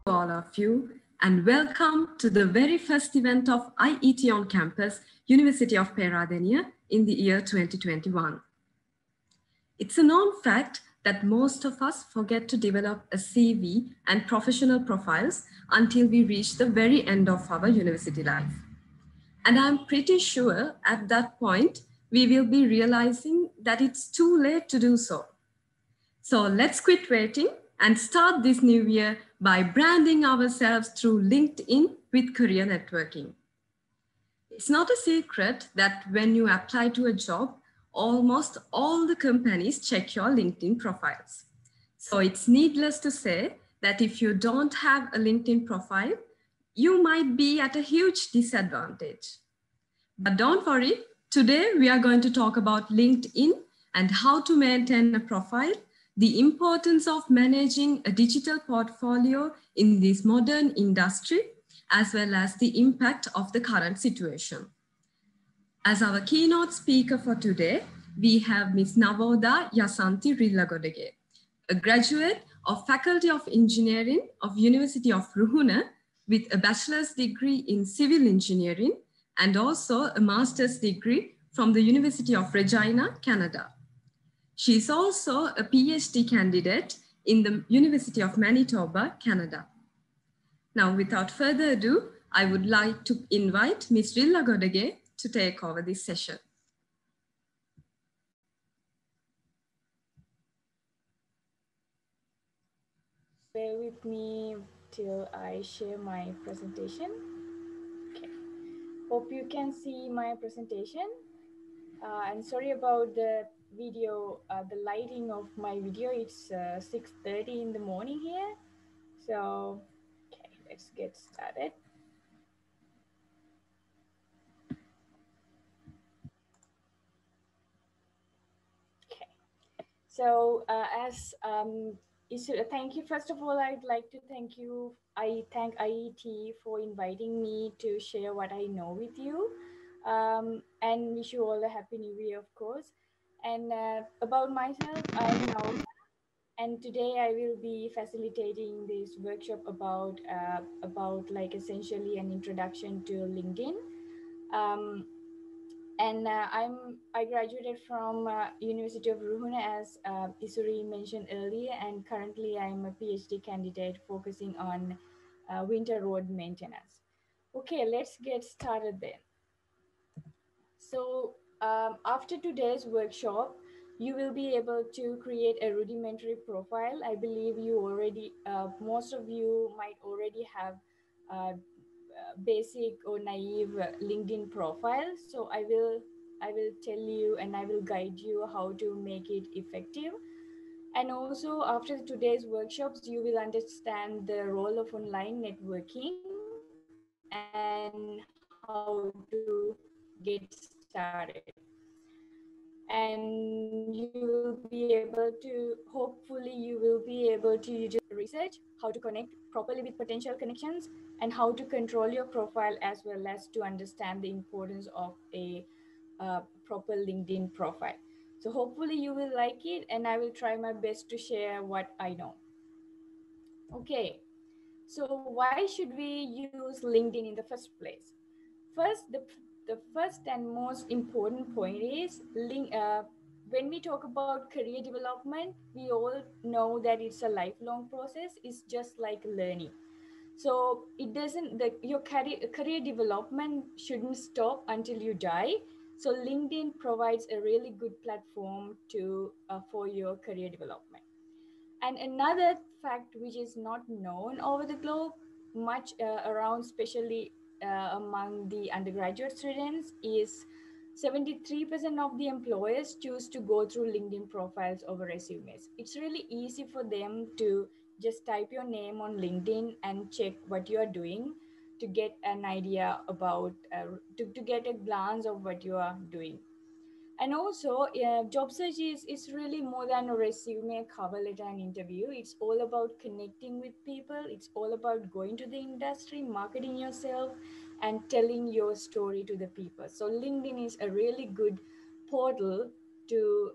all of you, and welcome to the very first event of IET on campus, University of Peradeniya in the year 2021. It's a known fact that most of us forget to develop a CV and professional profiles until we reach the very end of our university life. And I'm pretty sure at that point, we will be realizing that it's too late to do so. So let's quit waiting and start this new year by branding ourselves through LinkedIn with career networking. It's not a secret that when you apply to a job, almost all the companies check your LinkedIn profiles. So it's needless to say that if you don't have a LinkedIn profile, you might be at a huge disadvantage. But don't worry, today we are going to talk about LinkedIn and how to maintain a profile, the importance of managing a digital portfolio in this modern industry, as well as the impact of the current situation. As our keynote speaker for today, we have Ms. Navoda Rillagodage, a graduate of Faculty of Engineering of University of Ruhuna with a bachelor's degree in civil engineering and also a master's degree from the University of Regina, Canada. She is also a PhD candidate in the University of Manitoba, Canada. Now, without further ado, I would like to invite Ms. Rillagodage to take over this session. Bear with me till I share my presentation. Okay. Hope you can see my presentation. And sorry about the video, the lighting of my video. It's 6:30 in the morning here. So, okay, let's get started. Okay, so thank you. First of all, I'd like to thank you. I thank IET for inviting me to share what I know with you. And wish you all a happy new year, of course. And about myself, I'm Navoda, and today I will be facilitating this workshop about like essentially an introduction to LinkedIn. I graduated from University of Ruhuna, as Isuri mentioned earlier, and currently I'm a PhD candidate focusing on winter road maintenance. Okay, let's get started then. So after today's workshop, you will be able to create a rudimentary profile. I believe you already, most of you might already have basic or naive LinkedIn profile. So I will tell you and I will guide you how to make it effective. And also after today's workshops, you will understand the role of online networking and how to get started. And you will be able to, hopefully you will be able to use research, how to connect properly with potential connections, and how to control your profile, as well as to understand the importance of a proper LinkedIn profile. So hopefully you will like it, and I will try my best to share what I know. Okay, so why should we use LinkedIn in the first place? First, the first and most important point is when we talk about career development, we all know that it's a lifelong process. It's just like learning. So it doesn't, your career development shouldn't stop until you die. So LinkedIn provides a really good platform to for your career development. And another fact which is not known over the globe much around, especially among the undergraduate students, is 73% of the employers choose to go through LinkedIn profiles over resumes. It's really easy for them to just type your name on LinkedIn and check what you are doing to get an idea about, to get a glance of what you are doing. And also, job search is really more than a resume, cover letter, and interview. It's all about connecting with people. It's all about going to the industry, marketing yourself, and telling your story to the people. So LinkedIn is a really good portal to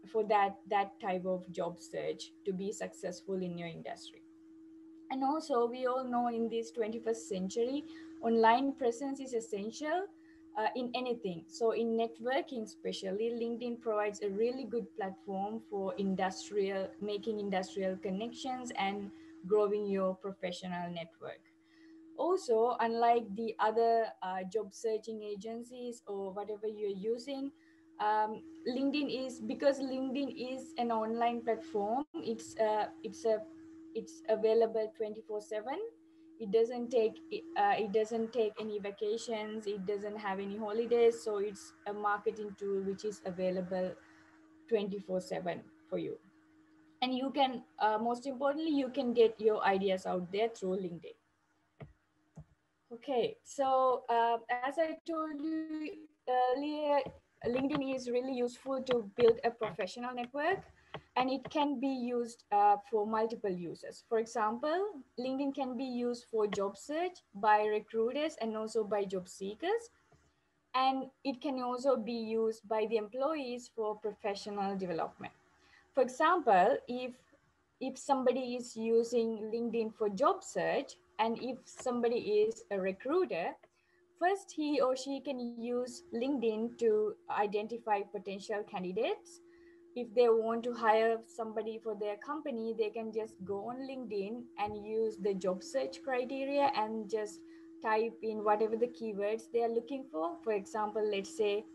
for that type of job search to be successful in your industry. And also, we all know in this 21st century, online presence is essential in anything. So in networking, especially, LinkedIn provides a really good platform for making industrial connections and growing your professional network. Also, unlike the other job searching agencies or whatever you're using, LinkedIn is an online platform. It's available 24/7. It doesn't take any vacations. It doesn't have any holidays. So it's a marketing tool which is available 24/7 for you. And you can, most importantly, you can get your ideas out there through LinkedIn. Okay, so as I told you earlier, LinkedIn is really useful to build a professional network, and it can be used for multiple users. For example, LinkedIn can be used for job search by recruiters and also by job seekers. And it can also be used by the employees for professional development. For example, if somebody is using LinkedIn for job search, and if somebody is a recruiter, first he or she can use LinkedIn to identify potential candidates. If they want to hire somebody for their company, they can just go on LinkedIn and use the job search criteria and just type in whatever the keywords they are looking for. For example, let's say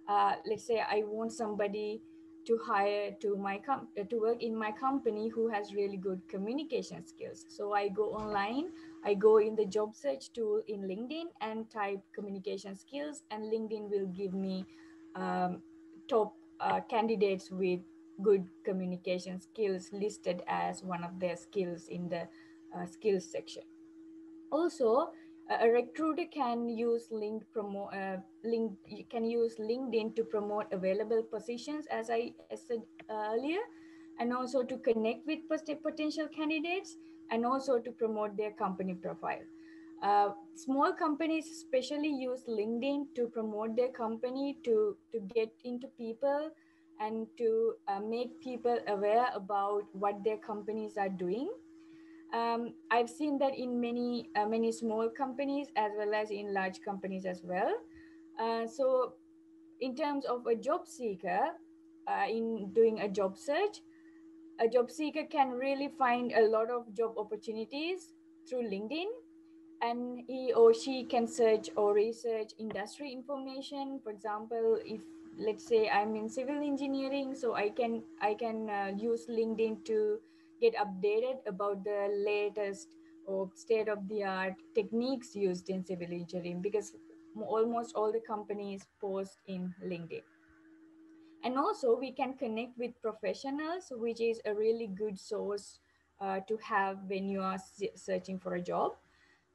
I want somebody to hire to work in my company who has really good communication skills. So I go online, I go in the job search tool in LinkedIn and type communication skills, and LinkedIn will give me top candidates with good communication skills listed as one of their skills in the skills section. Also, a recruiter can use LinkedIn to promote available positions, as I said earlier, and also to connect with potential candidates, and also to promote their company profile. Small companies especially use LinkedIn to promote their company, to get into people and to make people aware about what their companies are doing. I've seen that in many small companies as well as in large companies as well. So in terms of a job seeker, in doing a job search, a job seeker can really find a lot of job opportunities through LinkedIn, and he or she can search or research industry information. For example, if let's say I'm in civil engineering, so I can use LinkedIn to get updated about the latest or state of the art techniques used in civil engineering, because almost all the companies post in LinkedIn. And also we can connect with professionals, which is a really good source to have when you are searching for a job.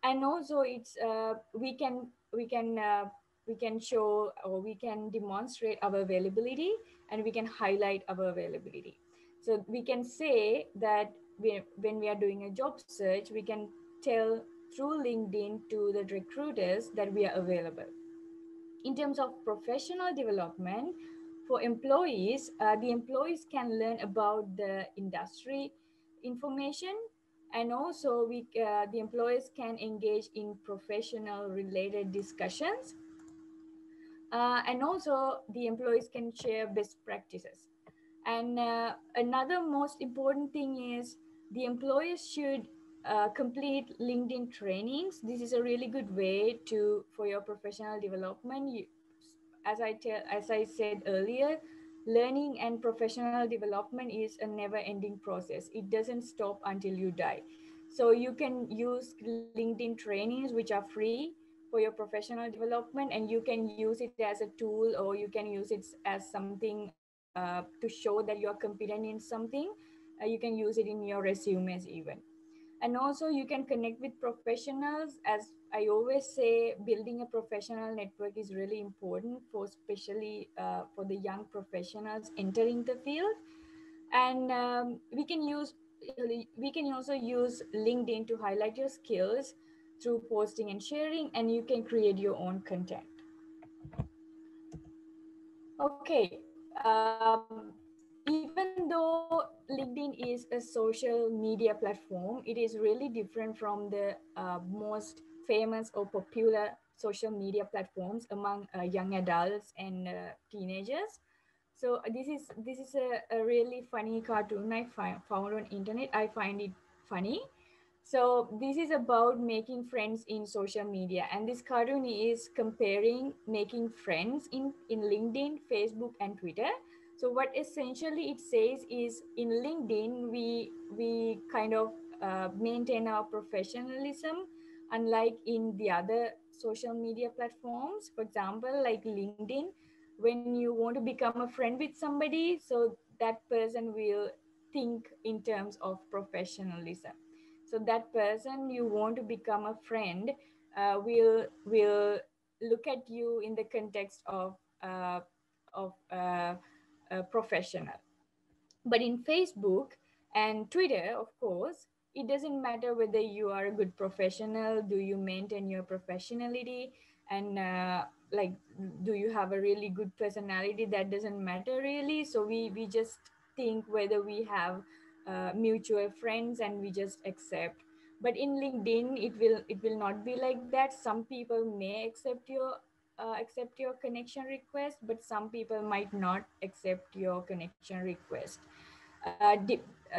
And also it's we can show, or we can demonstrate our availability, and we can highlight our availability. So we can say that when we are doing a job search, we can tell through LinkedIn to the recruiters that we are available. In terms of professional development for employees, the employees can learn about the industry information, and also the employees can engage in professional related discussions, and also the employees can share best practices. And another most important thing is the employees should complete LinkedIn trainings. This is a really good way for your professional development. As I said earlier, learning and professional development is a never-ending process. It doesn't stop until you die. So you can use LinkedIn trainings, which are free for your professional development, and you can use it as a tool, or you can use it as something to show that you're competent in something. You can use it in your resumes even. And also you can connect with professionals. As I always say, building a professional network is really important, for especially for the young professionals entering the field. And we can also use LinkedIn to highlight your skills through posting and sharing, and you can create your own content. Okay, even though LinkedIn is a social media platform. It is really different from the most famous or popular social media platforms among young adults and teenagers. So this is a really funny cartoon I found on internet. I find it funny. So this is about making friends in social media, and this cartoon is comparing making friends in LinkedIn, Facebook, and Twitter. So what essentially it says is in LinkedIn we kind of maintain our professionalism, unlike in the other social media platforms. For example, like LinkedIn, when you want to become a friend with somebody, so that person will think in terms of professionalism. So that person you want to become a friend will look at you in the context of professional. But in Facebook and Twitter, of course, it doesn't matter whether you are a good professional, do you maintain your professionality, and like, do you have a really good personality? That doesn't matter really. So we just think whether we have mutual friends and we just accept. But in LinkedIn, it will not be like that. Some people may accept your connection request, but some people might not accept your connection request.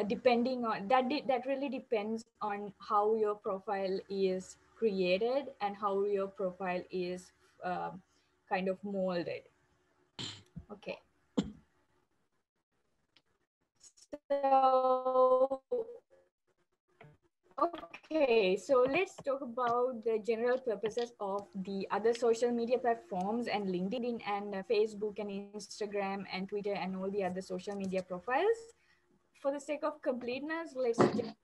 Depending on that really depends on how your profile is created and how your profile is kind of molded. Okay. So okay, so let's talk about the general purposes of the other social media platforms and LinkedIn and Facebook and Instagram and Twitter and all the other social media profiles. For the sake of completeness, let's just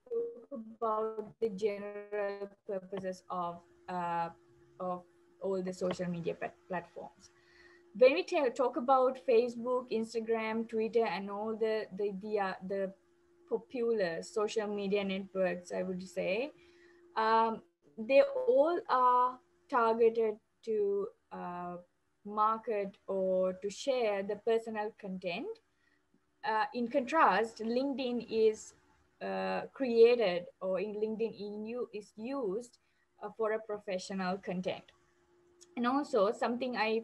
talk about the general purposes of all the social media platforms. When we talk about Facebook, Instagram, Twitter, and all the popular social media networks, I would say, they all are targeted to market or to share the personal content. In contrast, LinkedIn is created, or in LinkedIn is used for a professional content. And also something I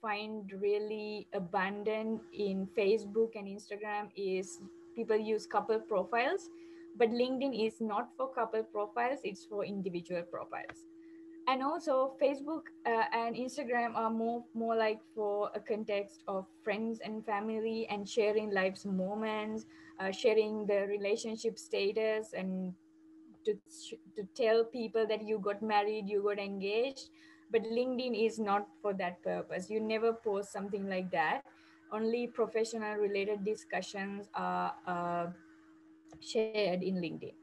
find really abundant in Facebook and Instagram is people use couple profiles, but LinkedIn is not for couple profiles, it's for individual profiles. And also Facebook and Instagram are more like for a context of friends and family and sharing life's moments, sharing the relationship status, and to tell people that you got married, you got engaged. But LinkedIn is not for that purpose. You never post something like that. Only professional related discussions are shared in LinkedIn.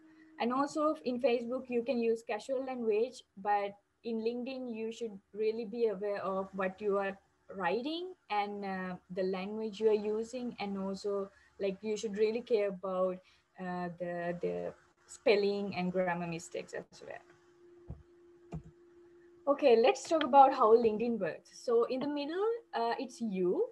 And also in Facebook, you can use casual language, but in LinkedIn, you should really be aware of what you are writing and the language you are using. And also, like, you should really care about the spelling and grammar mistakes as well. Okay, let's talk about how LinkedIn works. So in the middle, it's you,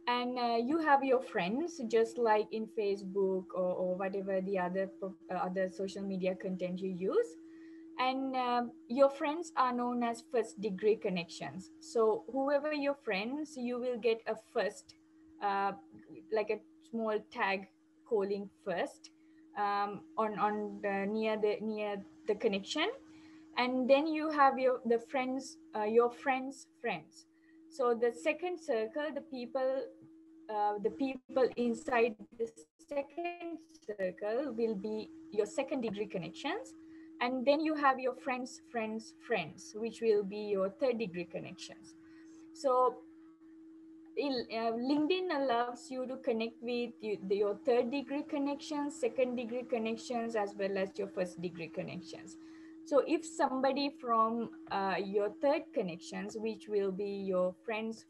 and you have your friends, just like in Facebook or whatever the other social media content you use. And your friends are known as first degree connections. So whoever your friends, you will get a first, like a small tag calling first on the, near the connection. And then you have your friends so the second circle, the people inside the second circle will be your second degree connections. And then you have your friends, which will be your third degree connections. So LinkedIn allows you to connect with your third degree connections, second degree connections, as well as your first degree connections. So if somebody from your third connections, which will be your friends,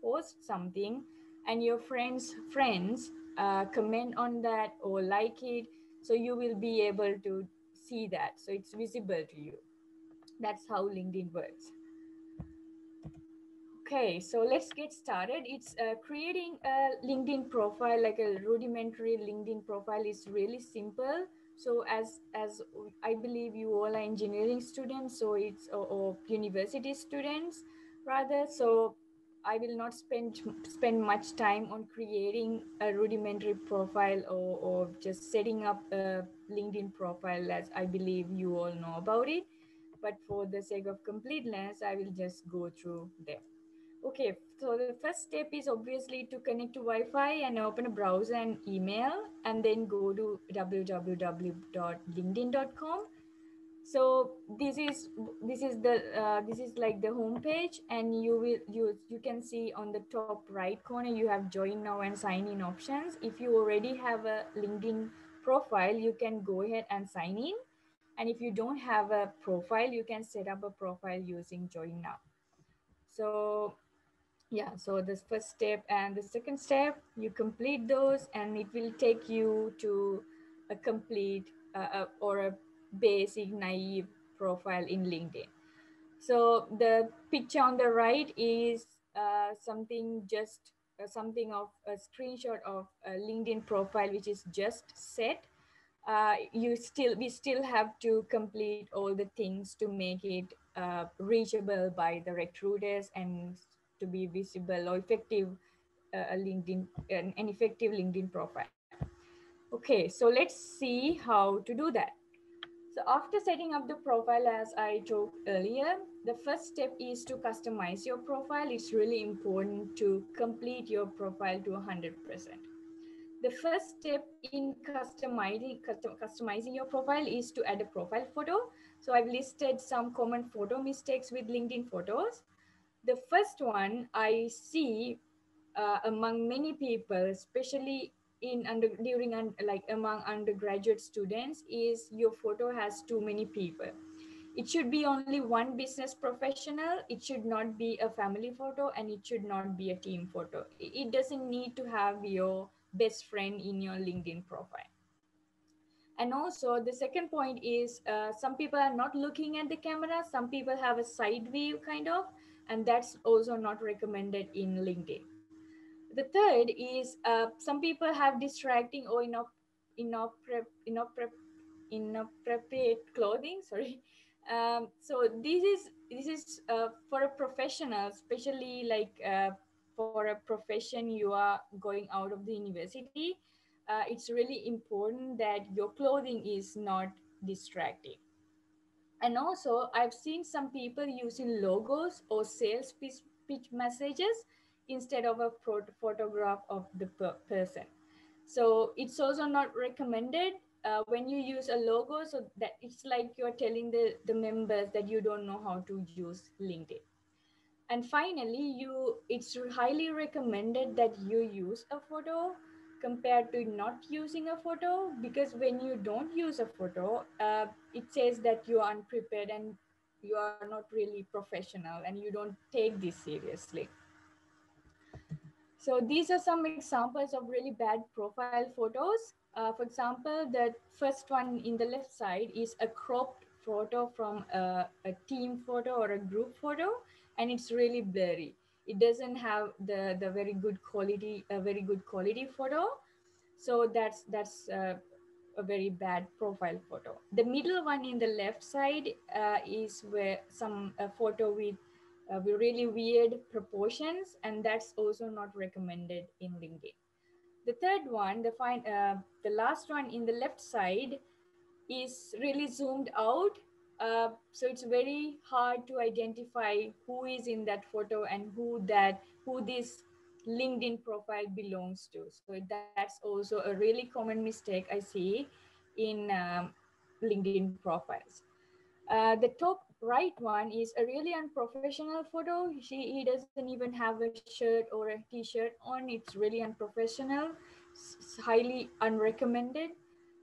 post something, and your friends comment on that or like it, so you will be able to see that. So it's visible to you. That's how LinkedIn works. Okay, so let's get started. It's creating a LinkedIn profile, like a rudimentary LinkedIn profile, is really simple. So as I believe you all are engineering students, so it's or university students rather. So I will not spend much time on creating a rudimentary profile or just setting up a LinkedIn profile, as I believe you all know about it. But for the sake of completeness, I will just go through them. Okay, so the first step is obviously to connect to Wi-Fi and open a browser and email, and then go to www.linkedin.com. So this is like the home page, and you can see on the top right corner you have join now and sign in options. If you already have a LinkedIn profile, you can go ahead and sign in. And if you don't have a profile, you can set up a profile using join now. So yeah, so this first step and the second step, you complete those, and it will take you to a complete or a basic naive profile in LinkedIn. So the picture on the right is something of a screenshot of a LinkedIn profile which is just set. We still have to complete all the things to make it reachable by the recruiters and to be visible or effective an effective LinkedIn profile. Okay, so let's see how to do that. So after setting up the profile, as I talked earlier, the first step is to customize your profile. It's really important to complete your profile to 100%. The first step in customizing your profile is to add a profile photo. So I've listed some common photo mistakes with LinkedIn photos. The first one I see among many people, especially among undergraduate students, is your photo has too many people. It should be only one business professional. It should not be a family photo, and it should not be a team photo. It doesn't need to have your best friend in your LinkedIn profile. And also the second point is some people are not looking at the camera. Some people have a side view kind of, and that's also not recommended in LinkedIn. The third is some people have distracting or inappropriate clothing. Sorry. So this is for a professional, especially like for a profession you are going out of the university. It's really important that your clothing is not distracting. And also, I've seen some people using logos or sales pitch messages instead of a photograph of the person. So it's also not recommended when you use a logo, so that it's like you're telling the members that you don't know how to use LinkedIn. And finally, it's highly recommended that you use a photo compared to not using a photo, because when you don't use a photo, it says that you are unprepared and you are not really professional and you don't take this seriously. So these are some examples of really bad profile photos. For example, the first one in the left side is a cropped photo from a team photo or a group photo, and it's really blurry. It doesn't have the very good quality, a very good quality photo. So that's a very bad profile photo. The middle one in the left side is where some photo with really weird proportions, and that's also not recommended in LinkedIn. The third one, the last one in the left side, is really zoomed out. So it's very hard to identify who is in that photo and who this LinkedIn profile belongs to. So that's also a really common mistake I see in LinkedIn profiles. The top right one is a really unprofessional photo. He doesn't even have a shirt or a t-shirt on. It's really unprofessional. It's highly unrecommended.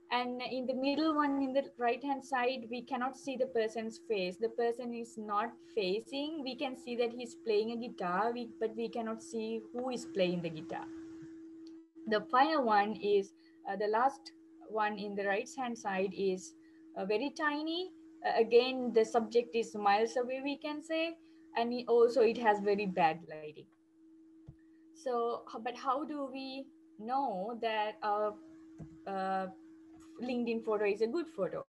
And in the middle one, in the right hand side, we cannot see the person's face. The person is not facing. We can see that he's playing a guitar, but we cannot see who is playing the guitar. The final one is the last one in the right hand side is very tiny. Again, the subject is miles away, we can say, and also it has very bad lighting. So, but how do we know that our uh, LinkedIn photo is a good photo?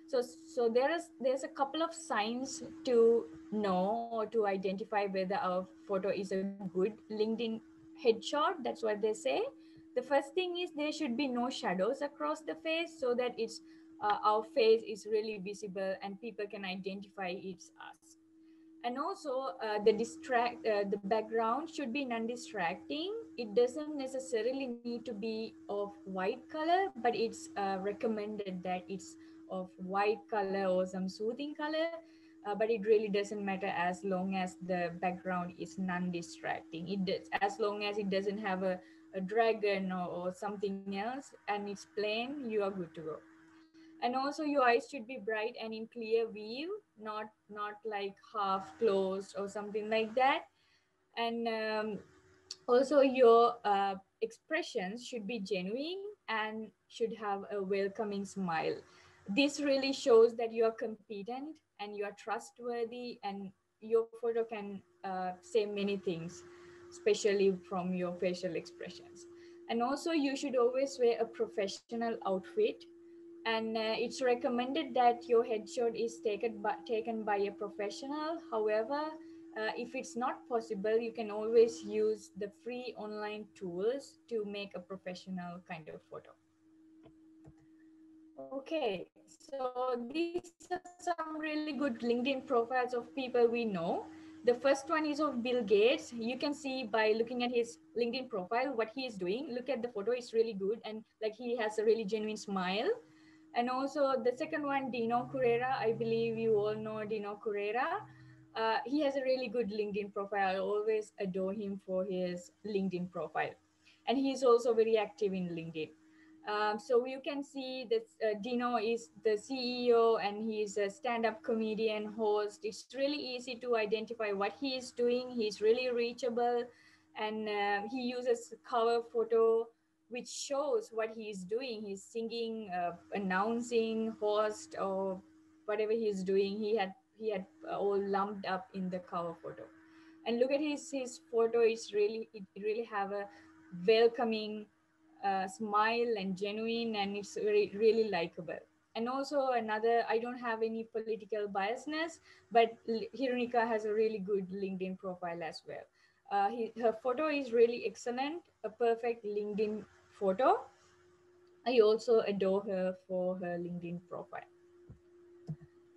So there's a couple of signs to know or to identify whether our photo is a good LinkedIn headshot. That's what they say. The first thing is there should be no shadows across the face, so that it's our face is really visible and people can identify it's us. And also the background should be non-distracting. It doesn't necessarily need to be of white color, but it's recommended that it's of white color or some soothing color. But it really doesn't matter as long as the background is non-distracting. As long as it doesn't have a dragon or something else and it's plain, you are good to go. And also your eyes should be bright and in clear view, not like half closed or something like that. And also your expressions should be genuine and should have a welcoming smile. This really shows that you are competent and you are trustworthy, and your photo can say many things, especially from your facial expressions. And also you should always wear a professional outfit, and it's recommended that your headshot is taken by a professional. However, if it's not possible, you can always use the free online tools to make a professional kind of photo. Okay, so these are some really good LinkedIn profiles of people we know. The first one is of Bill Gates. You can see by looking at his LinkedIn profile what he is doing. Look at the photo, it's really good, and like he has a really genuine smile. And also the second one, Dino Carrera. I believe you all know Dino Carrera. He has a really good LinkedIn profile. I always adore him for his LinkedIn profile. And he's also very active in LinkedIn. So you can see that Dino is the CEO and he's a stand-up comedian host. It's really easy to identify what he is doing. He's really reachable, and he uses cover photo which shows what he is doing. He's singing, announcing, host, or whatever he's doing. He had all lumped up in the cover photo. And look at his photo. It really have a welcoming smile and genuine, and it's really likable. And also another, I don't have any political biasness, but Hirunika has a really good LinkedIn profile as well. Her photo is really excellent, a perfect LinkedIn photo. I also adore her for her LinkedIn profile.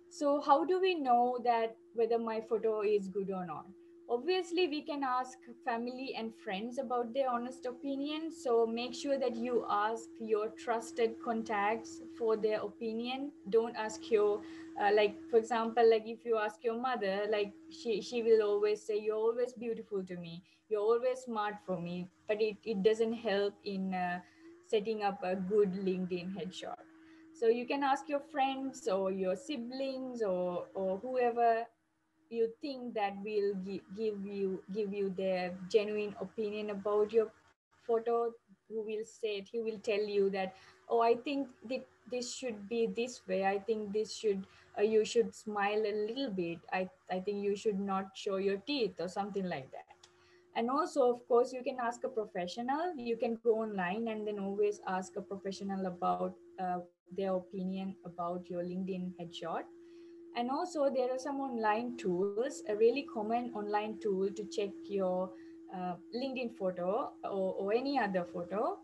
So how do we know that whether my photo is good or not? Obviously, we can ask family and friends about their honest opinion. So make sure that you ask your trusted contacts for their opinion. Don't ask your, like, for example, like if you ask your mother, like she will always say, you're always beautiful to me. You're always smart for me. But it doesn't help in setting up a good LinkedIn headshot. So you can ask your friends or your siblings or whoever you think that will give you their genuine opinion about your photo, who will tell you that, oh, I think that this should be this way. I think this should you should smile a little bit. I think you should not show your teeth or something like that. And also, of course, you can ask a professional. You can go online and then always ask a professional about their opinion about your LinkedIn headshot. And also, there are some online tools. A really common online tool to check your LinkedIn photo or any other photo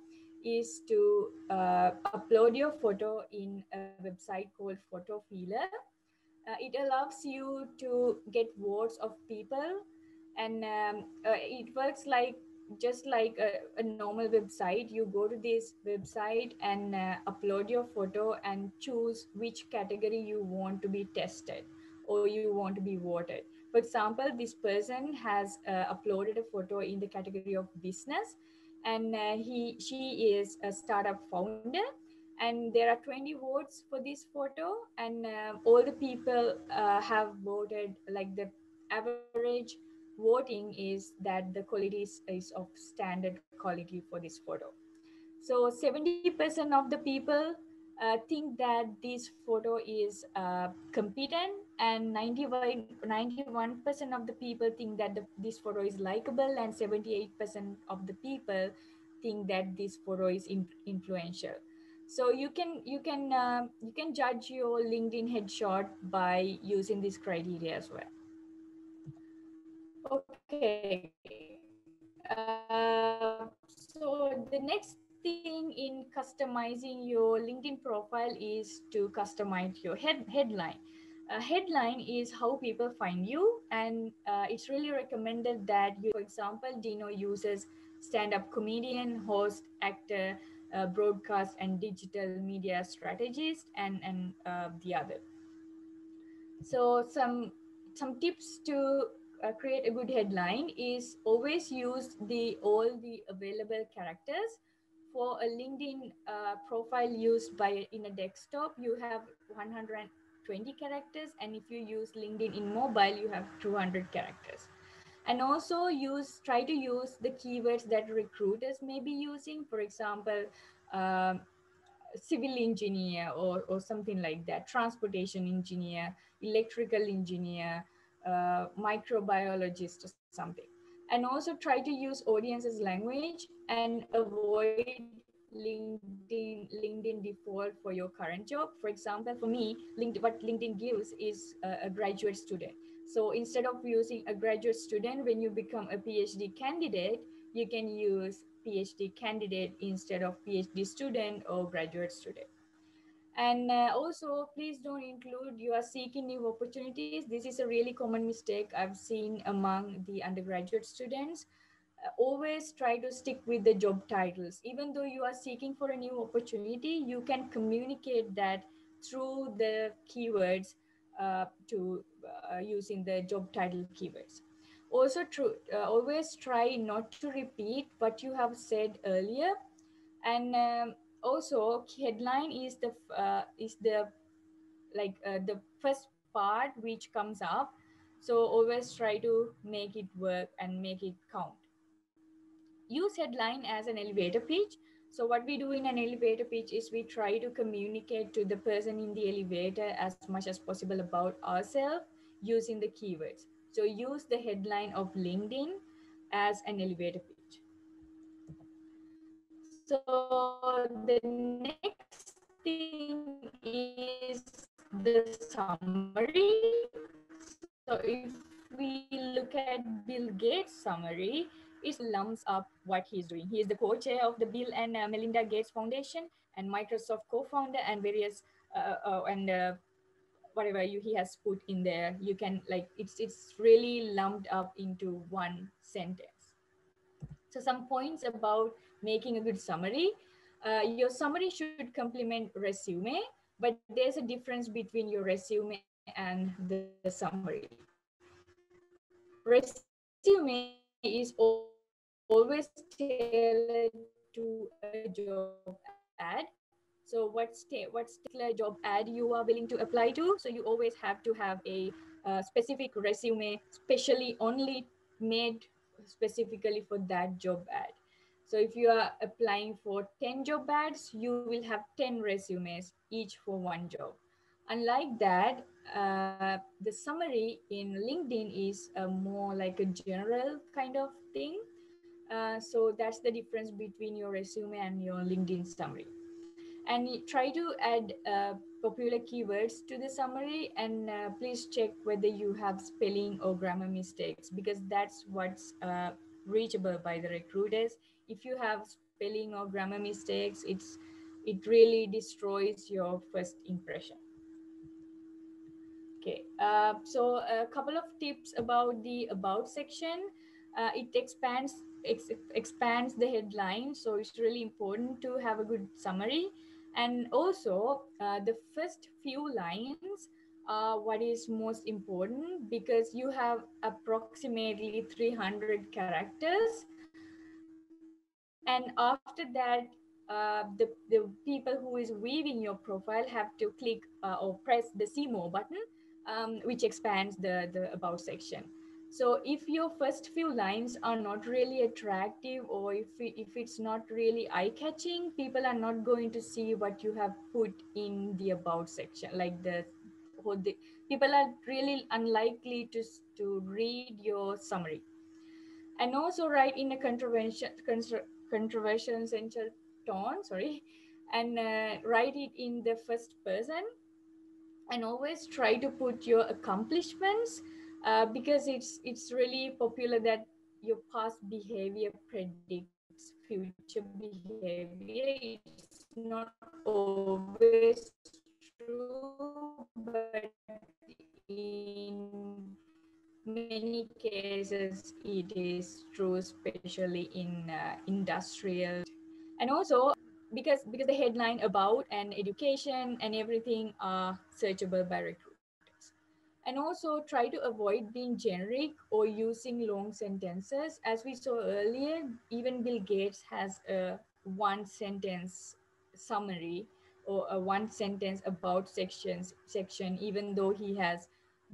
is to upload your photo in a website called Photo Feeler. It allows you to get votes of people, and it works like just like a normal website. You go to this website and upload your photo and choose which category you want to be tested or you want to be voted. For example, this person has uploaded a photo in the category of business, and she is a startup founder, and there are 20 votes for this photo, and all the people have voted. Like the average voting is that the quality is of standard quality for this photo. So 70% of the people think that this photo is competent and 91% of the people think that this photo is likable, and 78% of the people think that this photo is influential. So you can judge your LinkedIn headshot by using this criteria as well. Okay. So the next thing in customizing your LinkedIn profile is to customize your headline. Headline is how people find you, and it's really recommended that you, for example, Dino uses stand-up comedian, host, actor, broadcast and digital media strategist, and the other. So some tips to create a good headline is always use all the available characters. For a LinkedIn profile used by in a desktop, you have 120 characters, and if you use LinkedIn in mobile, you have 200 characters. And also try to use the keywords that recruiters may be using. For example, civil engineer or something like that, transportation engineer, electrical engineer, microbiologist or something. And also try to use audience's language and avoid LinkedIn default for your current job. For example, for me, what LinkedIn gives is a graduate student. So instead of using a graduate student, when you become a PhD candidate, you can use PhD candidate instead of PhD student or graduate student. And also, please don't include you are seeking new opportunities. This is a really common mistake I've seen among the undergraduate students. Always try to stick with the job titles. Even though you are seeking for a new opportunity, you can communicate that through the keywords to using the job title keywords. Also, always try not to repeat what you have said earlier. And also, headline is the first part which comes up. So always try to make it work and make it count. Use headline as an elevator pitch. So what we do in an elevator pitch is we try to communicate to the person in the elevator as much as possible about ourselves using the keywords. So use the headline of LinkedIn as an elevator pitch. So the next thing is the summary. So if we look at Bill Gates' summary, it lumps up what he's doing. He is the co-chair of the Bill and Melinda Gates Foundation and Microsoft co-founder and various whatever he has put in there. You can it's really lumped up into one sentence. So some points about making a good summary. Your summary should complement resume, but there's a difference between your resume and the summary. Resume is always tailored to a job ad. So what's particular job ad you are willing to apply to? So you always have to have a specific resume, specially only made specifically for that job ad. So if you are applying for 10 job ads, you will have 10 resumes, each for one job. Unlike that, the summary in LinkedIn is more like a general kind of thing. So that's the difference between your resume and your LinkedIn summary. And try to add popular keywords to the summary, and please check whether you have spelling or grammar mistakes, because that's what's reachable by the recruiters. If you have spelling or grammar mistakes, it really destroys your first impression. Okay, so a couple of tips about the about section. It expands the headline, so it's really important to have a good summary. And also, the first few lines are what is most important, because you have approximately 300 characters. And after that, the people who is viewing your profile have to click or press the see more button, which expands the about section. So if your first few lines are not really attractive, or if it's not really eye-catching, people are not going to see what you have put in the about section, like the people are really unlikely to read your summary. And also write in a controversial central tone, sorry, and write it in the first person, and always try to put your accomplishments, because it's really popular that your past behavior predicts future behavior. It's not always true, but in many cases it is true, especially in industrial. And also because the headline about and education and everything are searchable by recruiters. And also try to avoid being generic or using long sentences. As we saw earlier, even Bill Gates has a one sentence summary or a one sentence about section, even though he has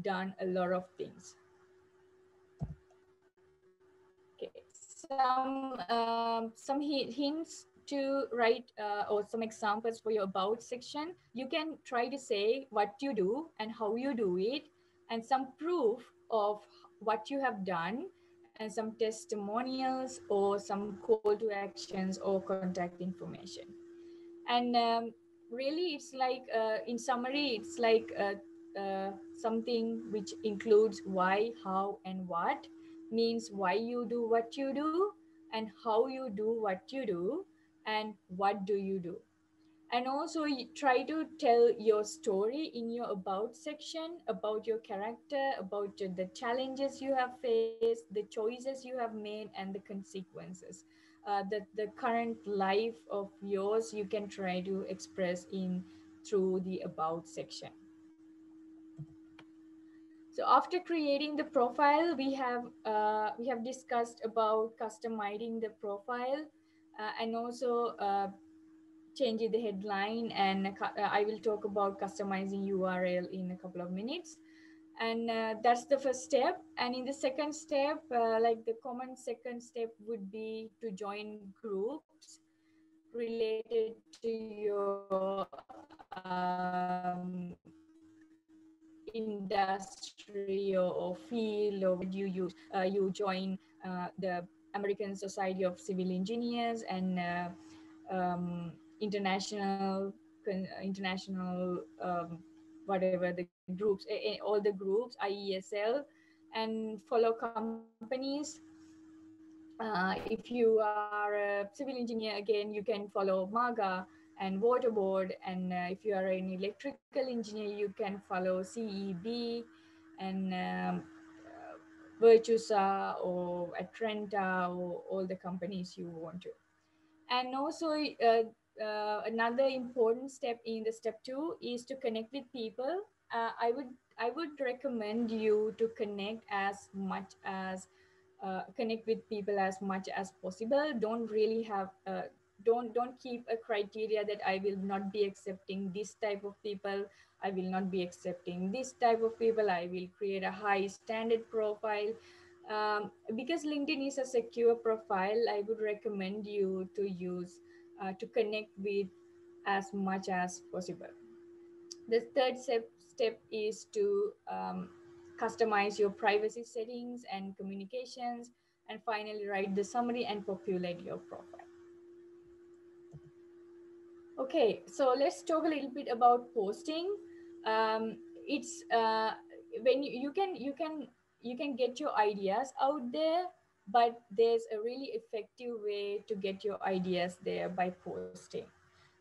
done a lot of things. Okay, some hints to write or some examples for your about section. You can try to say what you do and how you do it, and some proof of what you have done, and some testimonials or some call to actions or contact information. And really, it's like in summary, it's like something which includes why, how, and what. Means why you do what you do, and how you do what you do, and what do you do. And also you try to tell your story in your about section, about your character, about the challenges you have faced, the choices you have made, and the consequences. The current life of yours you can try to express in through the about section. So after creating the profile, we have discussed about customizing the profile, and also changing the headline, and I will talk about customizing URL in a couple of minutes. And that's the first step. And in the second step, like the common second step would be to join groups related to your industry or field or what you use. You join the American Society of Civil Engineers and international whatever the groups, all the groups, IESL, and follow companies. If you are a civil engineer, again, you can follow MAGA and Water Board. And if you are an electrical engineer, you can follow CEB and Virtusa or Atrenta or all the companies you want to. And also another important step in the step 2 is to connect with people. I would recommend you to connect as much as connect with people as much as possible. Don't really have don't keep a criteria that I will not be accepting this type of people, I will not be accepting this type of people, I will create a high standard profile. Because LinkedIn is a secure profile, I would recommend you to use to connect with as much as possible. The third step is to customize your privacy settings and communications, and finally write the summary and populate your profile. Okay, so let's talk a little bit about posting. It's when you can get your ideas out there, but there's a really effective way to get your ideas there by posting.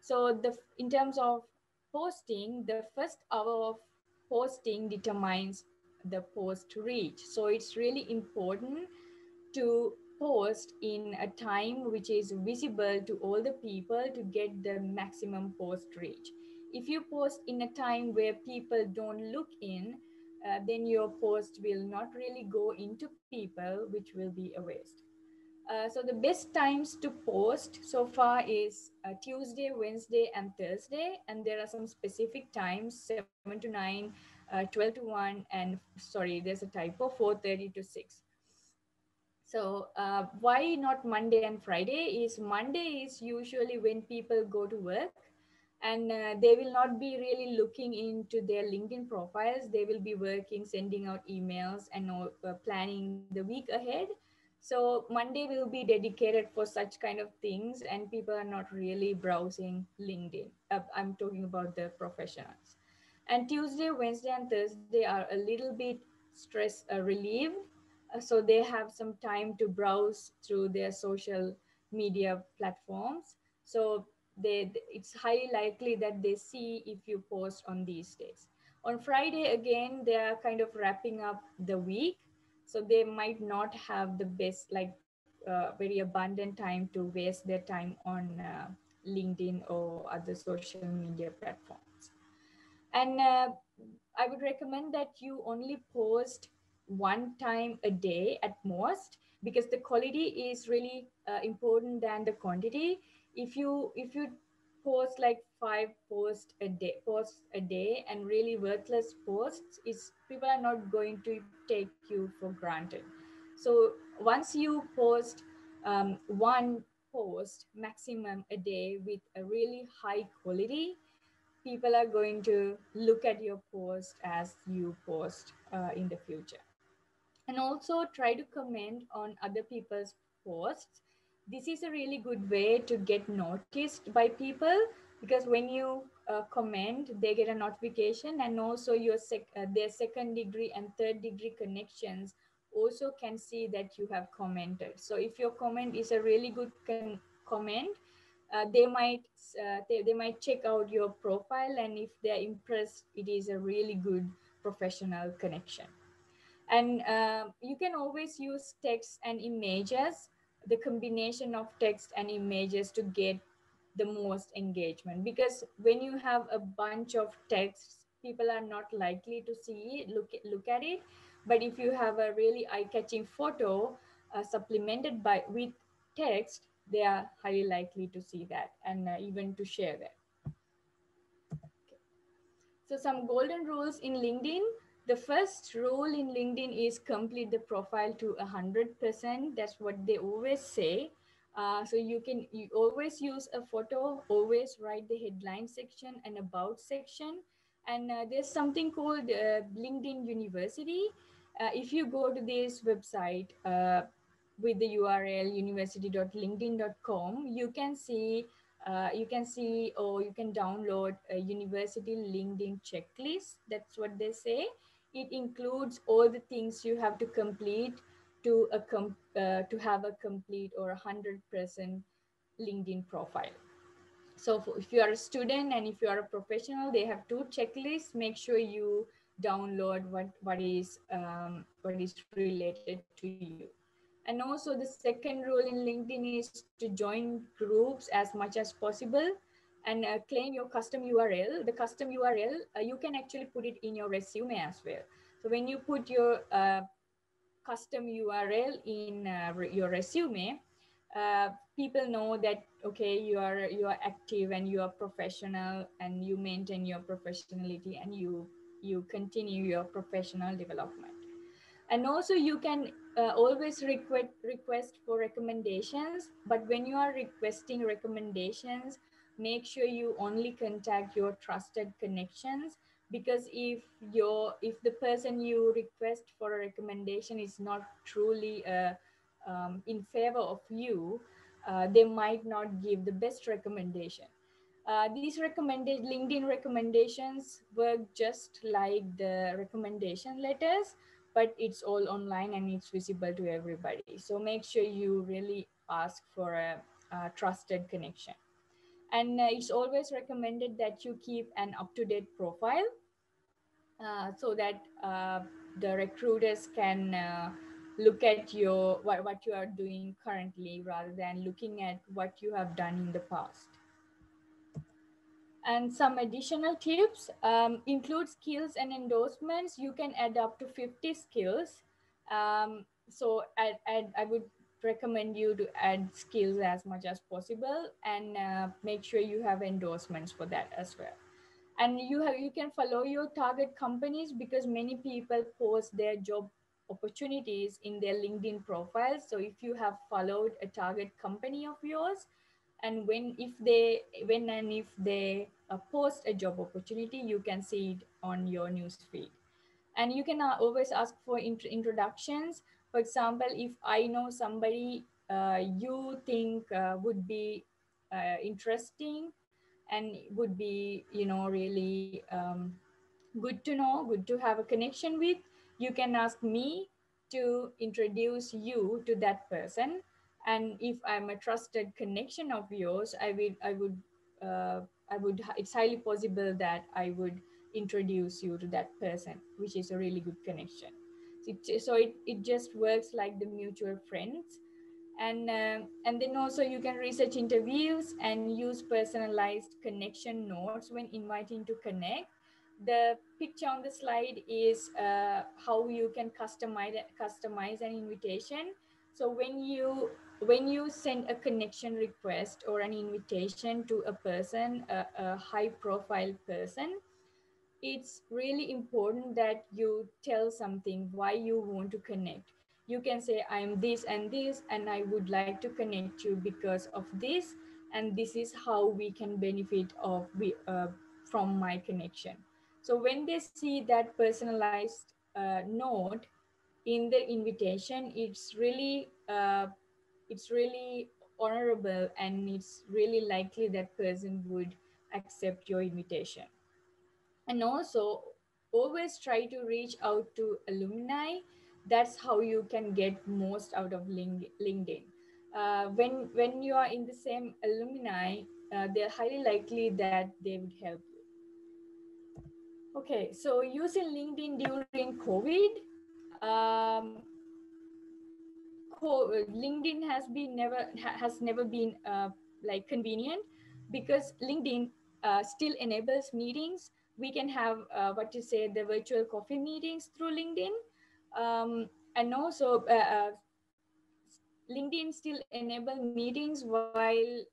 So in terms of posting, the first hour of posting determines the post reach. So it's really important to post in a time which is visible to all the people to get the maximum post reach. If you post in a time where people don't look in, then your post will not really go into people, which will be a waste. So the best times to post so far is Tuesday, Wednesday, and Thursday. And there are some specific times, 7 to 9, 12 to 1, and sorry, there's a typo, 4:30 to 6. So why not Monday and Friday? Monday is usually when people go to work, And they will not be really looking into their LinkedIn profiles. They will be working, sending out emails, and planning the week ahead. So Monday will be dedicated for such kind of things, and people are not really browsing LinkedIn. I'm talking about the professionals. And Tuesday, Wednesday, and Thursday are a little bit stress relieved. So they have some time to browse through their social media platforms. So it's highly likely that they see if you post on these days. On Friday, again, they are kind of wrapping up the week. So they might not have the best, like very abundant time to waste their time on LinkedIn or other social media platforms. And I would recommend that you only post one time a day at most, because the quality is really important than the quantity. If you post like 5 posts a day and really worthless posts, is people are not going to take you for granted. So once you post one post maximum a day with a really high quality, people are going to look at your post as you post in the future. And also try to comment on other people's posts. This is a really good way to get noticed by people, because when you comment, they get a notification, and also their second degree and third degree connections also can see that you have commented. So if your comment is a really good comment, they might check out your profile, and if they're impressed, it is a really good professional connection. And you can always use text and images, the combination of text and images to get the most engagement, because when you have a bunch of texts, people are not likely to see it, look at it. But if you have a really eye-catching photo supplemented with text, they are highly likely to see that, and even to share that. So some golden rules in LinkedIn. The first rule in LinkedIn is complete the profile to 100%. That's what they always say. So you always use a photo, always write the headline section and about section. And there's something called LinkedIn University. If you go to this website with the URL university.linkedin.com, you can see or you can download a university LinkedIn checklist. That's what they say. It includes all the things you have to complete to have a complete or 100% LinkedIn profile. So if you are a student and if you are a professional, they have two checklists. Make sure you download what is related to you. And also the second rule in LinkedIn is to join groups as much as possible, and claim your custom URL. The custom URL, you can actually put it in your resume as well. So when you put your custom URL in your resume, people know that, okay, you are active and you are professional, and you maintain your professionality, and you continue your professional development. And also you can always request for recommendations, but when you are requesting recommendations, make sure you only contact your trusted connections, because if the person you request for a recommendation is not truly in favor of you, they might not give the best recommendation. These LinkedIn recommendations work just like the recommendation letters, but it's all online and it's visible to everybody. So make sure you really ask for a trusted connection. And it's always recommended that you keep an up-to-date profile so that the recruiters can look at what you are doing currently, rather than looking at what you have done in the past. And some additional tips include skills and endorsements. You can add up to 50 skills. So I would recommend you to add skills as much as possible, and make sure you have endorsements for that as well. And you can follow your target companies, because many people post their job opportunities in their LinkedIn profiles. So if you have followed a target company of yours, and if they post a job opportunity, you can see it on your news feed. And you can always ask for introductions. For example, if I know somebody you think would be interesting and would be, really good to know, good to have a connection with, you can ask me to introduce you to that person. And if I'm a trusted connection of yours, it's highly possible that I would introduce you to that person, which is a really good connection. So it just works like the mutual friends. And then also you can research interviews and use personalized connection notes when inviting to connect. The picture on the slide is how you can customize an invitation. So when you send a connection request or an invitation to a person, a high profile person, it's really important that you tell something why you want to connect. You can say, I'm this, and I would like to connect you because of this, and this is how we can benefit from my connection. So when they see that personalized note in the invitation, it's really honorable, and it's really likely that person would accept your invitation. And also always try to reach out to alumni. That's how you can get most out of LinkedIn. When you are in the same alumni, they're highly likely that they would help you. Okay, so using LinkedIn during COVID, um, LinkedIn has never been like convenient, because LinkedIn still enables meetings. We can have what you say, the virtual coffee meetings through LinkedIn, and also LinkedIn still enable meetings while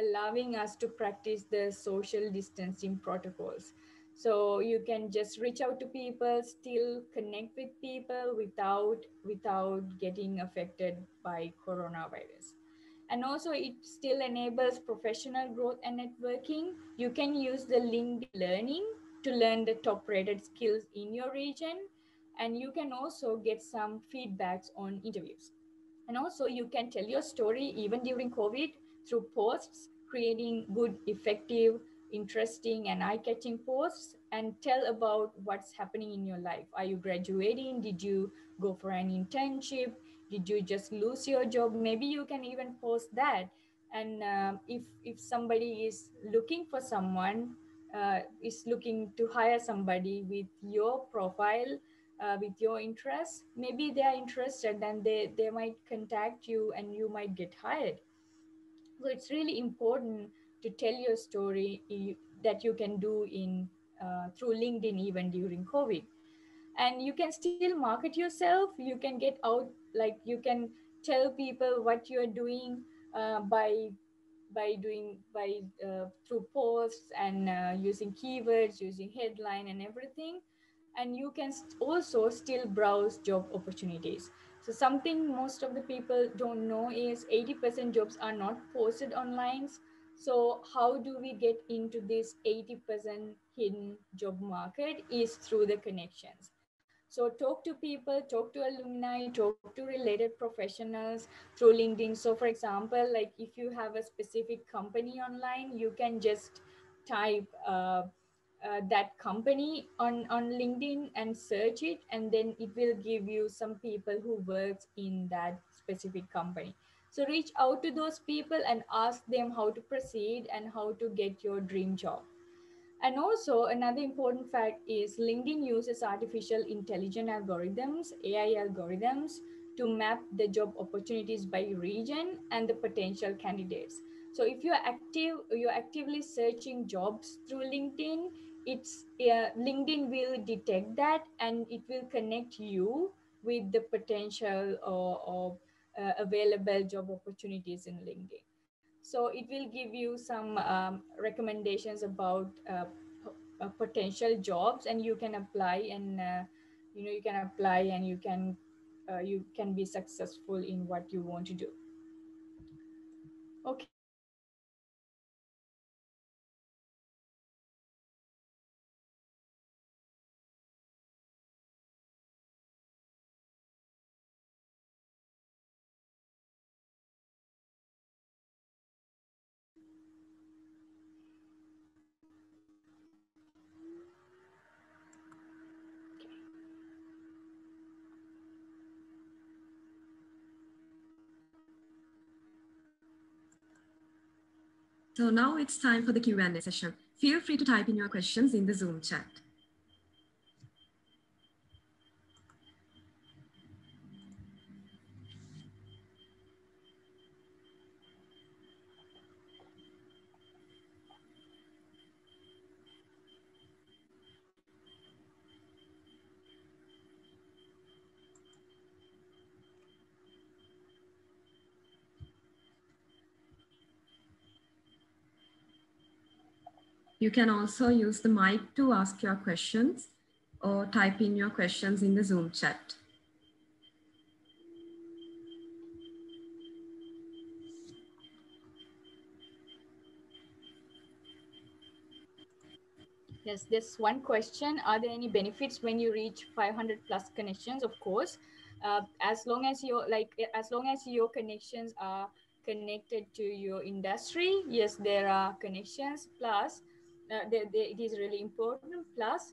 allowing us to practice the social distancing protocols. So you can just reach out to people, still connect with people without getting affected by coronavirus. And also it still enables professional growth and networking. You can use the LinkedIn Learning to learn the top rated skills in your region. And you can also get some feedbacks on interviews. And also you can tell your story even during COVID through posts, creating good, effective, interesting, and eye-catching posts, and tell about what's happening in your life. Are you graduating? Did you go for an internship? Did you just lose your job? Maybe you can even post that. And if somebody is looking for someone, is looking to hire somebody with your profile, with your interests, maybe they are interested and they might contact you and you might get hired. So it's really important to tell your story that you can do in through LinkedIn even during COVID. And you can still market yourself. You can get out, like you can tell people what you're doing by through posts and using keywords, using headline and everything. And you can also still browse job opportunities. So something most of the people don't know is 80% jobs are not posted online. So how do we get into this 80% hidden job market? Is through the connections. So talk to people, talk to alumni, talk to related professionals through LinkedIn. So for example, like if you have a specific company online, you can just type that company on LinkedIn and search it, and then it will give you some people who works in that specific company. So reach out to those people and ask them how to proceed and how to get your dream job. And also another important fact is LinkedIn uses artificial intelligence algorithms, AI algorithms, to map the job opportunities by region and the potential candidates. So if you're actively searching jobs through LinkedIn, LinkedIn will detect that and it will connect you with the potential or available job opportunities in LinkedIn. So it will give you some recommendations about potential jobs, and you can apply and you can apply and you can be successful in what you want to do. Okay, so So now it's time for the Q&A session. Feel free to type in your questions in the Zoom chat. You can also use the mic to ask your questions or type in your questions in the Zoom chat. Yes, there's one question. Are there any benefits when you reach 500 plus connections? Of course, as long as your connections are connected to your industry, yes, there are connections. Plus, it is really important. Plus,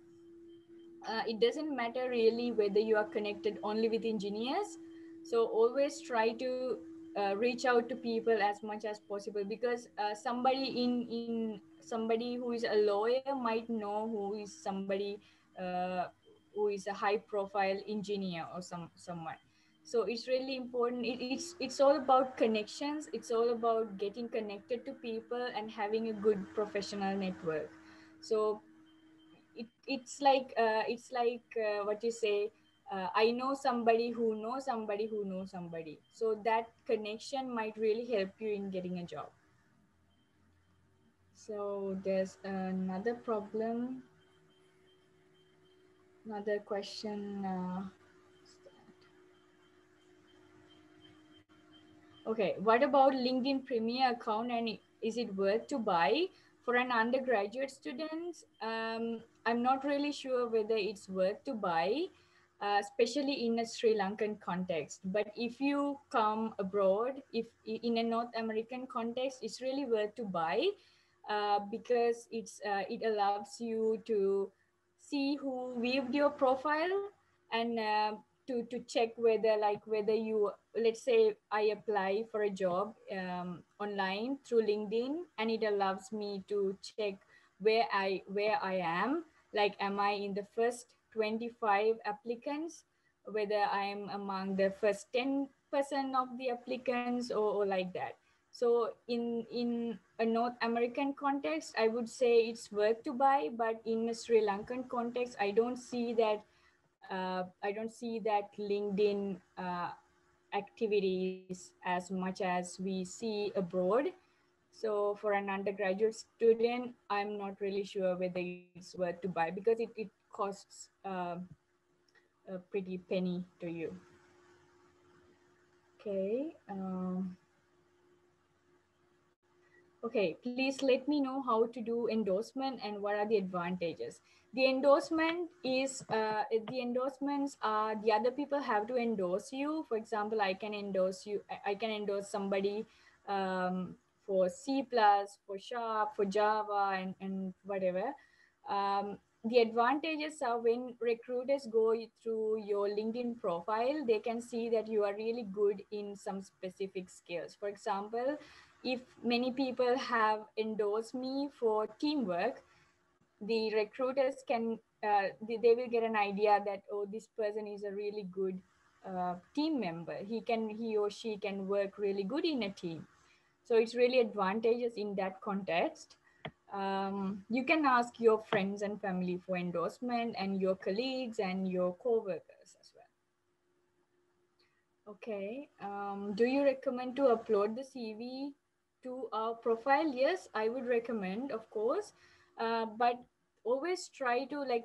it doesn't matter really whether you are connected only with engineers. So always try to reach out to people as much as possible, because somebody who is a lawyer might know who is somebody who is a high profile engineer or someone. So it's really important. It's all about connections. It's all about getting connected to people and having a good professional network. So it's like what you say, I know somebody who knows somebody who knows somebody, so that connection might really help you in getting a job. So there's another question. Okay, what about LinkedIn Premier account, and is it worth to buy for an undergraduate student? I'm not really sure whether it's worth to buy, especially in a Sri Lankan context. But if you come abroad, if in a North American context, it's really worth to buy, because it allows you to see who viewed your profile, and to check whether you, let's say I apply for a job online through LinkedIn, and it allows me to check where I am, like am I in the first 25 applicants, whether I am among the first 10% of the applicants, or like that. So in a North American context, I would say it's worth to buy, but in a Sri Lankan context, I don't see that LinkedIn activities as much as we see abroad. So for an undergraduate student, I'm not really sure whether it's worth to buy, because it costs a pretty penny to you. Okay. Okay, please let me know how to do endorsement and what are the advantages. The endorsements are the other people have to endorse you. For example, I can endorse somebody for C+, for Sharp, for Java, and whatever. The advantages are when recruiters go through your LinkedIn profile, they can see that you are really good in some specific skills. For example, if many people have endorsed me for teamwork, the recruiters can, they will get an idea that, oh, this person is a really good team member. He or she can work really good in a team. So it's really advantageous in that context. You can ask your friends and family for endorsement, and your colleagues and your co-workers as well. Okay. Do you recommend to upload the CV to our profile? Yes, I would recommend, of course. But always try to, like,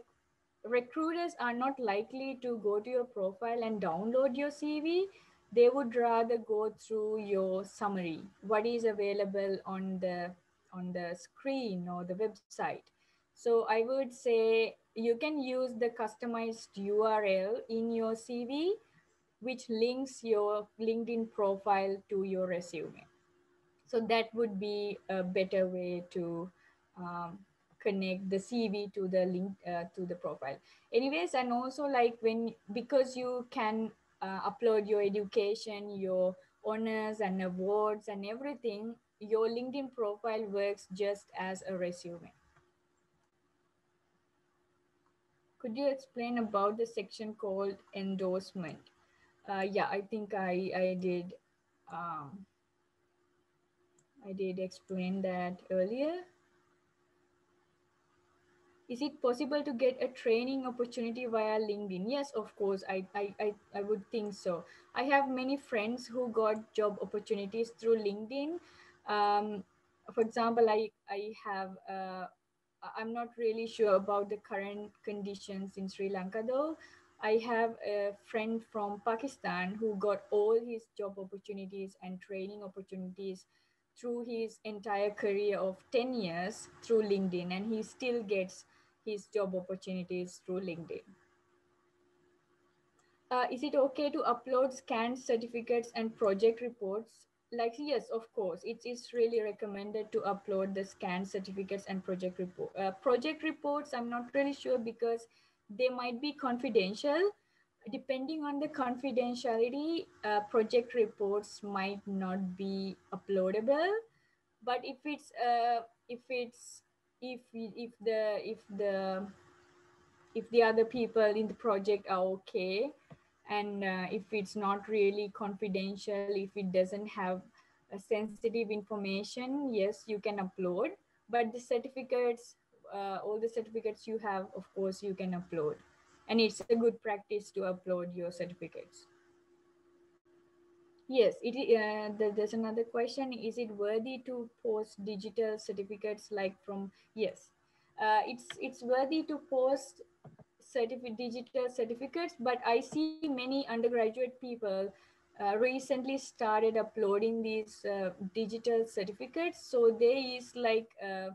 recruiters are not likely to go to your profile and download your CV. They would rather go through your summary, what is available on the screen or the website. So I would say you can use the customized URL in your CV, which links your LinkedIn profile to your resume. So that would be a better way to connect the CV to the link to the profile. Anyways, and also, like, because you can upload your education, your honors and awards and everything, your LinkedIn profile works just as a resume. Could you explain about the section called endorsement? Yeah, I think I did explain that earlier. Is it possible to get a training opportunity via LinkedIn? Yes, of course, I would think so. I have many friends who got job opportunities through LinkedIn. For example, I have, I'm not really sure about the current conditions in Sri Lanka though. I have a friend from Pakistan who got all his job opportunities and training opportunities through his entire career of 10 years through LinkedIn, and he still gets his job opportunities through LinkedIn. Is it okay to upload scanned certificates and project reports? Like, yes, of course, it's really recommended to upload the scanned certificates and project report. Project reports, I'm not really sure because they might be confidential. Depending on the confidentiality, project reports might not be uploadable. But if the other people in the project are okay, and if it's not really confidential, if it doesn't have sensitive information, yes, you can upload. But the certificates, all the certificates you have, of course, you can upload. And it's a good practice to upload your certificates. Yes, there's another question. Is it worthy to post digital certificates like from, yes. It's worthy to post digital certificates, but I see many undergraduate people recently started uploading these digital certificates. So there is like a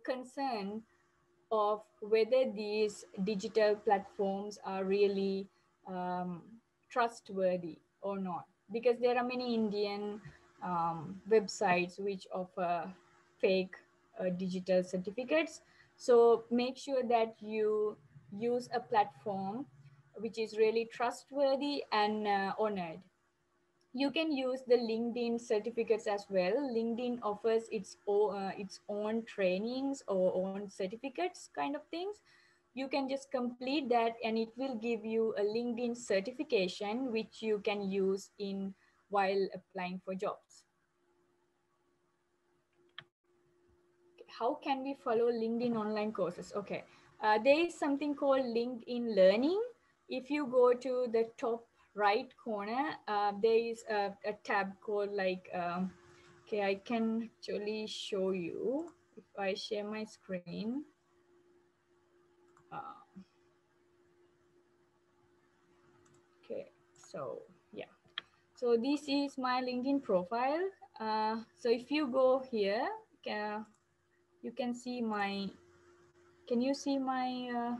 concern of whether these digital platforms are really trustworthy or not, because there are many Indian websites which offer fake digital certificates. So make sure that you use a platform which is really trustworthy and honored. You can use the LinkedIn certificates as well. LinkedIn offers its own trainings or own certificates kind of things. You can just complete that and it will give you a LinkedIn certification which you can use while applying for jobs. How can we follow LinkedIn online courses? Okay, there is something called LinkedIn Learning. If you go to the top right corner, there is a tab called like, okay, I can actually show you if I share my screen. Okay, so yeah. So this is my LinkedIn profile. So if you go here, you can see my, can you see my,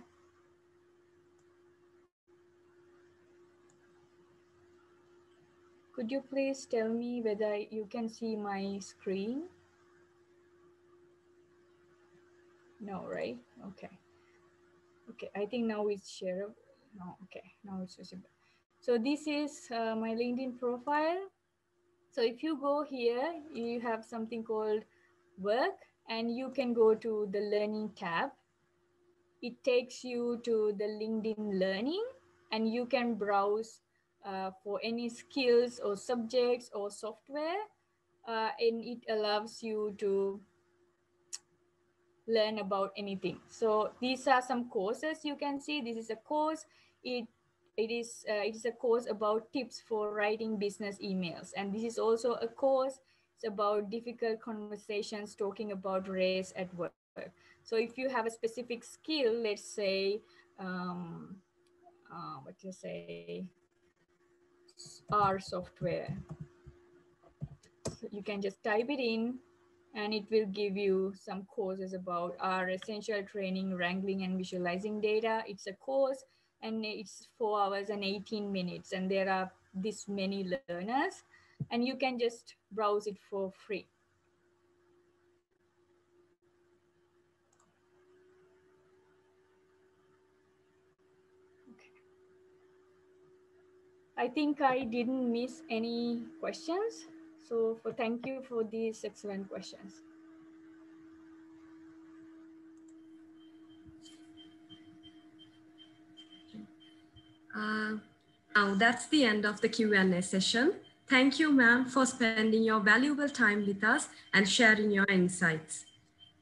could you please tell me whether you can see my screen? No, right? Okay. Okay, I think now it's shareable. No, okay, now it's visible. So this is my LinkedIn profile. So if you go here, you have something called work, and you can go to the learning tab. It takes you to the LinkedIn Learning, and you can browse for any skills or subjects or software, and it allows you to learn about anything. So these are some courses you can see. This is a course. It is a course about tips for writing business emails, and this is also a course. It's about difficult conversations talking about race at work. So if you have a specific skill, let's say, what you say, R software, so you can just type it in and it will give you some courses about our essential training, wrangling and visualizing data. It's a course and it's 4 hours and 18 minutes, and there are this many learners, and you can just browse it for free. Okay. I think I didn't miss any questions. So thank you for these excellent questions. Now that's the end of the Q&A session. Thank you, ma'am, for spending your valuable time with us and sharing your insights.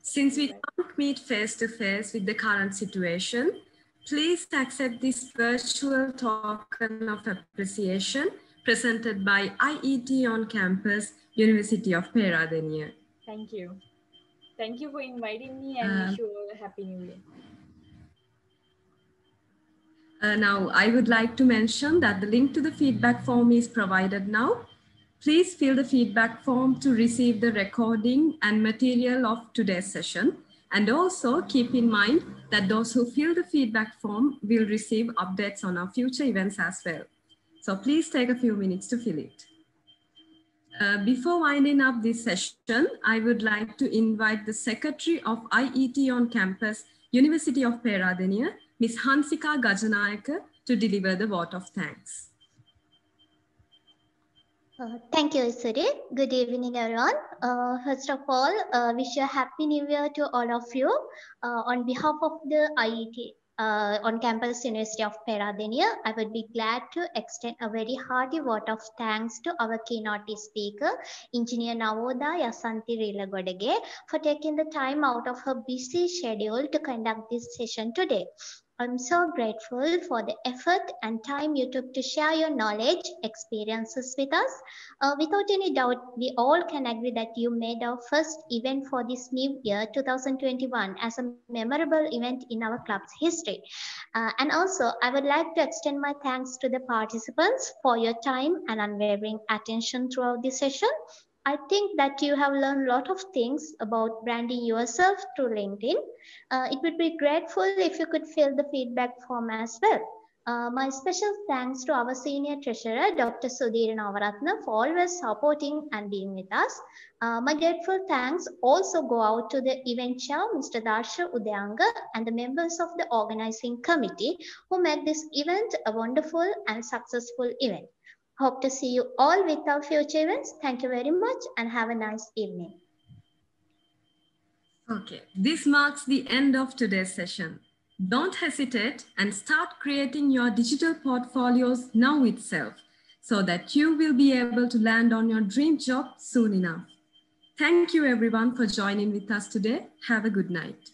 Since we can't meet face-to-face with the current situation, please accept this virtual token of appreciation presented by IET on Campus, University of Peradeniya. Thank you. Thank you for inviting me and wish you all a happy new year. Now, I would like to mention that the link to the feedback form is provided now. Please fill the feedback form to receive the recording and material of today's session. And also keep in mind that those who fill the feedback form will receive updates on our future events as well. So please take a few minutes to fill it. Before winding up this session, I would like to invite the Secretary of IET on Campus, University of Peradeniya, Ms. 𝐏𝐫𝐸𝐿 𝐸𝐿, to deliver the vote of thanks. Thank you, Isuri. Good evening, everyone. First of all, wish you a happy new year to all of you. On behalf of the IET on Campus University of Peradeniya, I would be glad to extend a very hearty vote of thanks to our keynote speaker, Engineer Navoda Rillagodage, for taking the time out of her busy schedule to conduct this session today. I'm so grateful for the effort and time you took to share your knowledge, experiences with us. Without any doubt, we all can agree that you made our first event for this new year, 2021, as a memorable event in our club's history. And also, I would like to extend my thanks to the participants for your time and unwavering attention throughout this session. I think that you have learned a lot of things about branding yourself through LinkedIn. It would be grateful if you could fill the feedback form as well. My special thanks to our senior treasurer, Dr. Sudhir Navaratna, for always supporting and being with us. My grateful thanks also go out to the event chair, Mr. Darsha Udayanga, and the members of the organizing committee who made this event a wonderful and successful event. Hope to see you all with our future events. Thank you very much and have a nice evening. Okay, this marks the end of today's session. Don't hesitate and start creating your digital portfolios now itself so that you will be able to land on your dream job soon enough. Thank you everyone for joining with us today. Have a good night.